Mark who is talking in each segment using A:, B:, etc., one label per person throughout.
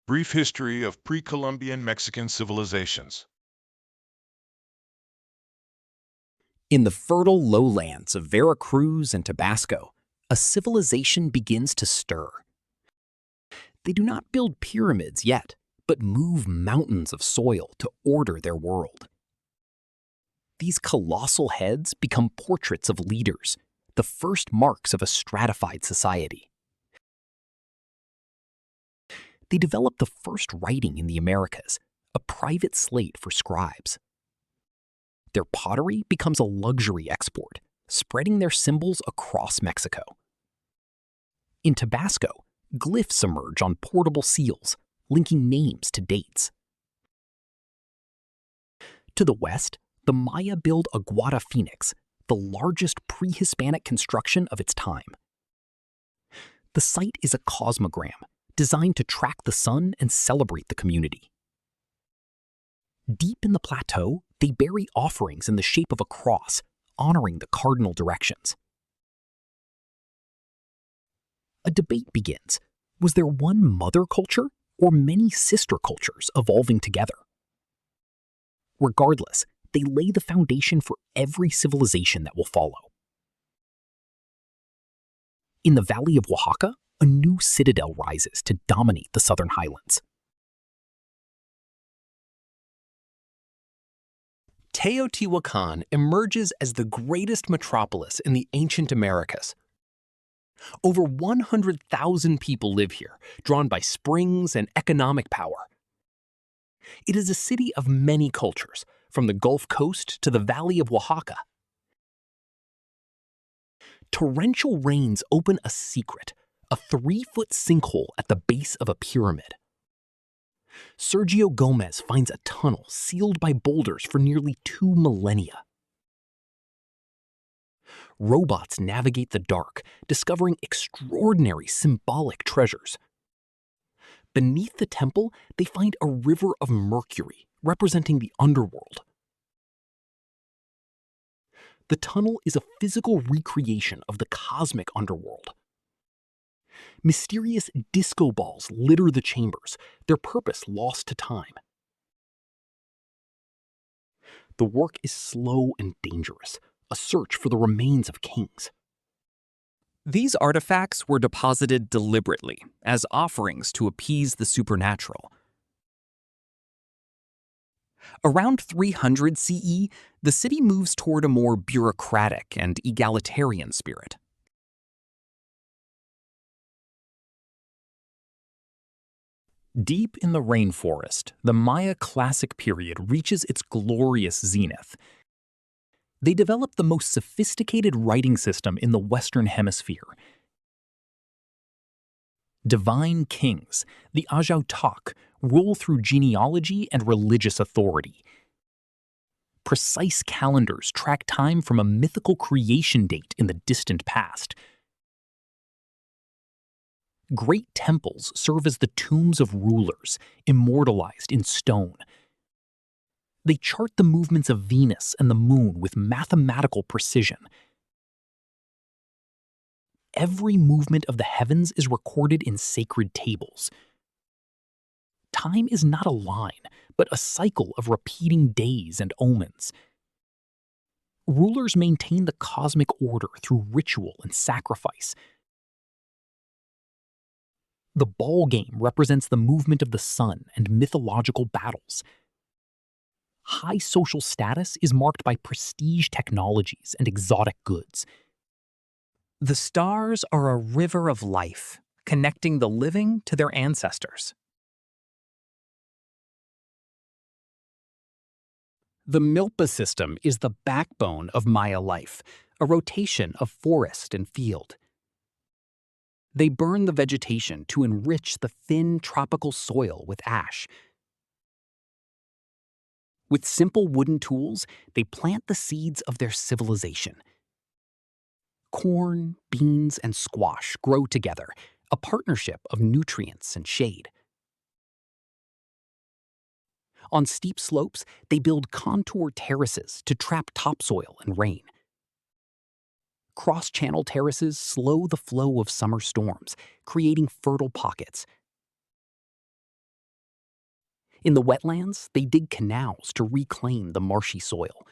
A: Brief history of pre-Columbian Mexican civilizations.
B: In the fertile lowlands of Veracruz and Tabasco, a civilization begins to stir. They do not build pyramids yet, but move mountains of soil to order their world. These colossal heads become portraits of leaders, the first marks of a stratified society. They develop the first writing in the Americas, a private slate for scribes. Their pottery becomes a luxury export, spreading their symbols across Mexico. In Tabasco, glyphs emerge on portable seals, linking names to dates. To the west, the Maya build Aguada Phoenix, the largest pre-Hispanic construction of its time. The site is a cosmogram, designed to track the sun and celebrate the community. Deep in the plateau, they bury offerings in the shape of a cross, honoring the cardinal directions. A debate begins. Was there one mother culture or many sister cultures evolving together? Regardless, they lay the foundation for every civilization that will follow. In the valley of Oaxaca, a new citadel rises to dominate the southern highlands. Teotihuacan emerges as the greatest metropolis in the ancient Americas. Over 100,000 people live here, drawn by springs and economic power. It is a city of many cultures, from the Gulf Coast to the Valley of Oaxaca. Torrential rains open a secret, a 3-foot sinkhole at the base of a pyramid. Sergio Gomez finds a tunnel sealed by boulders for nearly 2 millennia. Robots navigate the dark, discovering extraordinary symbolic treasures. Beneath the temple, they find a river of mercury, representing the underworld. The tunnel is a physical recreation of the cosmic underworld. Mysterious disco balls litter the chambers, their purpose lost to time. The work is slow and dangerous, a search for the remains of kings. These artifacts were deposited deliberately as offerings to appease the supernatural. Around 300 CE, the city moves toward a more bureaucratic and egalitarian spirit. Deep in the rainforest, the Maya Classic period reaches its glorious zenith. They develop the most sophisticated writing system in the Western Hemisphere. Divine kings, the Ajautak, rule through genealogy and religious authority. Precise calendars track time from a mythical creation date in the distant past. Great temples serve as the tombs of rulers, immortalized in stone. They chart the movements of Venus and the moon with mathematical precision. Every movement of the heavens is recorded in sacred tables. Time is not a line, but a cycle of repeating days and omens. Rulers maintain the cosmic order through ritual and sacrifice. The ball game represents the movement of the sun and mythological battles. High social status is marked by prestige technologies and exotic goods. The stars are a river of life, connecting the living to their ancestors. The Milpa system is the backbone of Maya life, a rotation of forest and field. They burn the vegetation to enrich the thin tropical soil with ash. With simple wooden tools, they plant the seeds of their civilization. Corn, beans, and squash grow together, a partnership of nutrients and shade. On steep slopes, they build contour terraces to trap topsoil and rain. Cross-channel terraces slow the flow of summer storms, creating fertile pockets. In the wetlands, they dig canals to reclaim the marshy soil.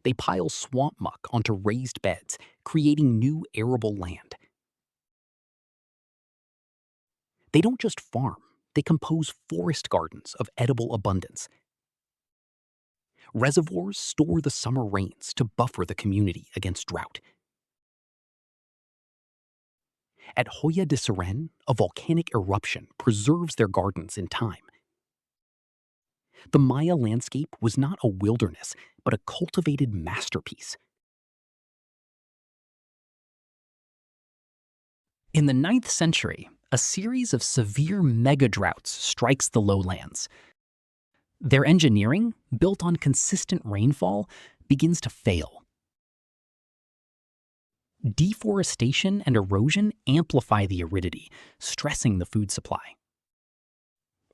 B: They pile swamp muck onto raised beds, creating new arable land. They don't just farm, they compose forest gardens of edible abundance. Reservoirs store the summer rains to buffer the community against drought. At Hoya de Seren, a volcanic eruption preserves their gardens in time. The Maya landscape was not a wilderness, but a cultivated masterpiece. In the 9th century, a series of severe megadroughts strikes the lowlands. Their engineering, built on consistent rainfall, begins to fail. Deforestation and erosion amplify the aridity, stressing the food supply.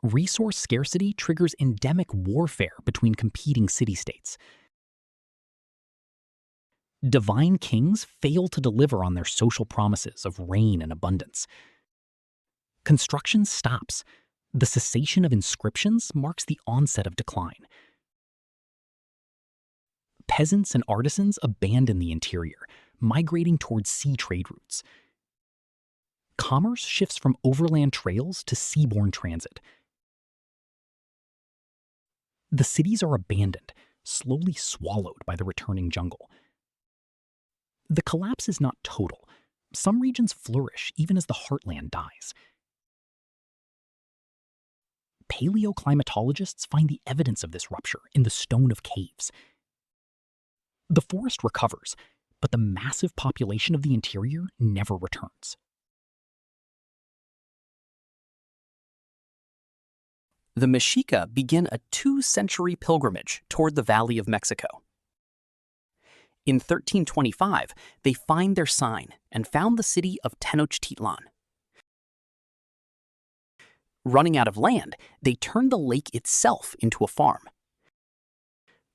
B: Resource scarcity triggers endemic warfare between competing city-states. Divine kings fail to deliver on their social promises of rain and abundance. Construction stops. The cessation of inscriptions marks the onset of decline. Peasants and artisans abandon the interior, migrating towards sea trade routes. Commerce shifts from overland trails to seaborne transit. The cities are abandoned, slowly swallowed by the returning jungle. The collapse is not total. Some regions flourish even as the heartland dies. Paleoclimatologists find the evidence of this rupture in the stone of caves. The forest recovers, but the massive population of the interior never returns. The Mexica begin a 2-century pilgrimage toward the Valley of Mexico. In 1325, they find their sign and found the city of Tenochtitlan. Running out of land, they turn the lake itself into a farm.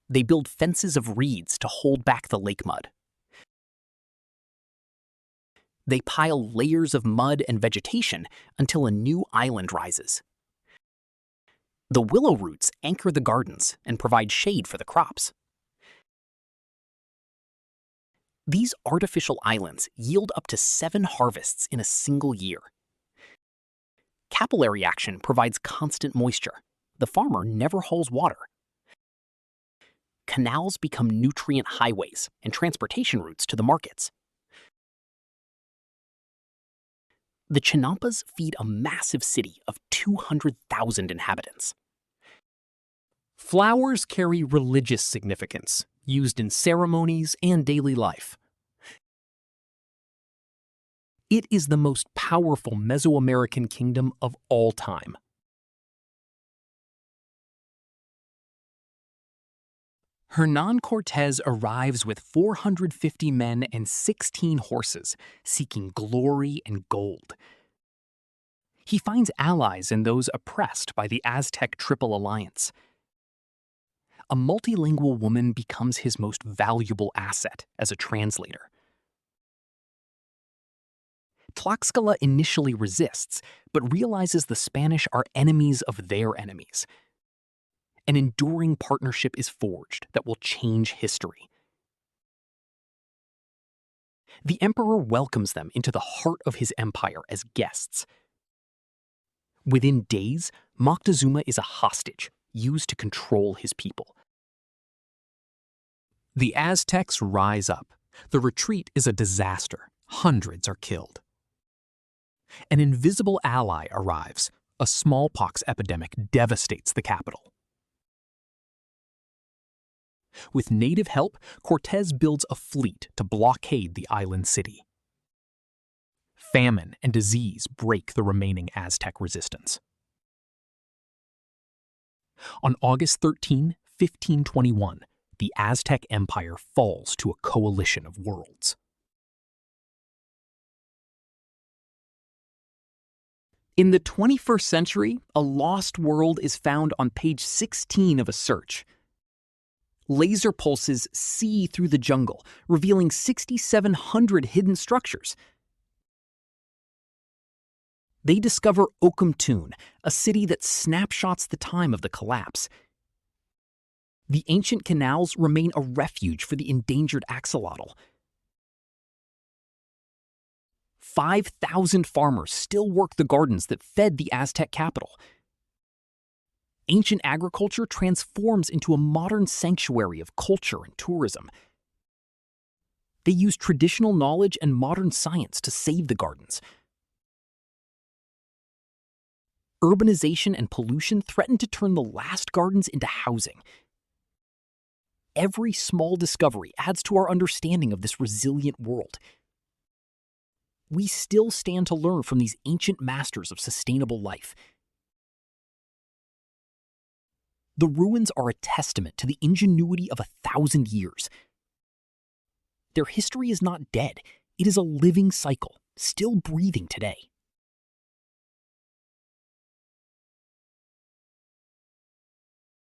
B: They build fences of reeds to hold back the lake mud. They pile layers of mud and vegetation until a new island rises. The willow roots anchor the gardens and provide shade for the crops. These artificial islands yield up to 7 harvests in a single year. Capillary action provides constant moisture. The farmer never hauls water. Canals become nutrient highways and transportation routes to the markets. The Chinampas feed a massive city of 200,000 inhabitants. Flowers carry religious significance, used in ceremonies and daily life. It is the most powerful Mesoamerican kingdom of all time. Hernán Cortés arrives with 450 men and 16 horses, seeking glory and gold. He finds allies in those oppressed by the Aztec Triple Alliance. A multilingual woman becomes his most valuable asset as a translator. Tlaxcala initially resists, but realizes the Spanish are enemies of their enemies. An enduring partnership is forged that will change history. The emperor welcomes them into the heart of his empire as guests. Within days, Moctezuma is a hostage, used to control his people. The Aztecs rise up. The retreat is a disaster. Hundreds are killed. An invisible ally arrives. A smallpox epidemic devastates the capital. With native help, Cortés builds a fleet to blockade the island city. Famine and disease break the remaining Aztec resistance. On August 13, 1521, the Aztec Empire falls to a coalition of worlds. In the 21st century, a lost world is found on page 16 of a search. Laser pulses see through the jungle, revealing 6,700 hidden structures. They discover Okumtun, a city that snapshots the time of the collapse. The ancient canals remain a refuge for the endangered axolotl. 5,000 farmers still work the gardens that fed the Aztec capital. Ancient agriculture transforms into a modern sanctuary of culture and tourism. They use traditional knowledge and modern science to save the gardens. Urbanization and pollution threaten to turn the last gardens into housing. Every small discovery adds to our understanding of this resilient world. We still stand to learn from these ancient masters of sustainable life. The ruins are a testament to the ingenuity of 1,000 years. Their history is not dead. It is a living cycle, still breathing today.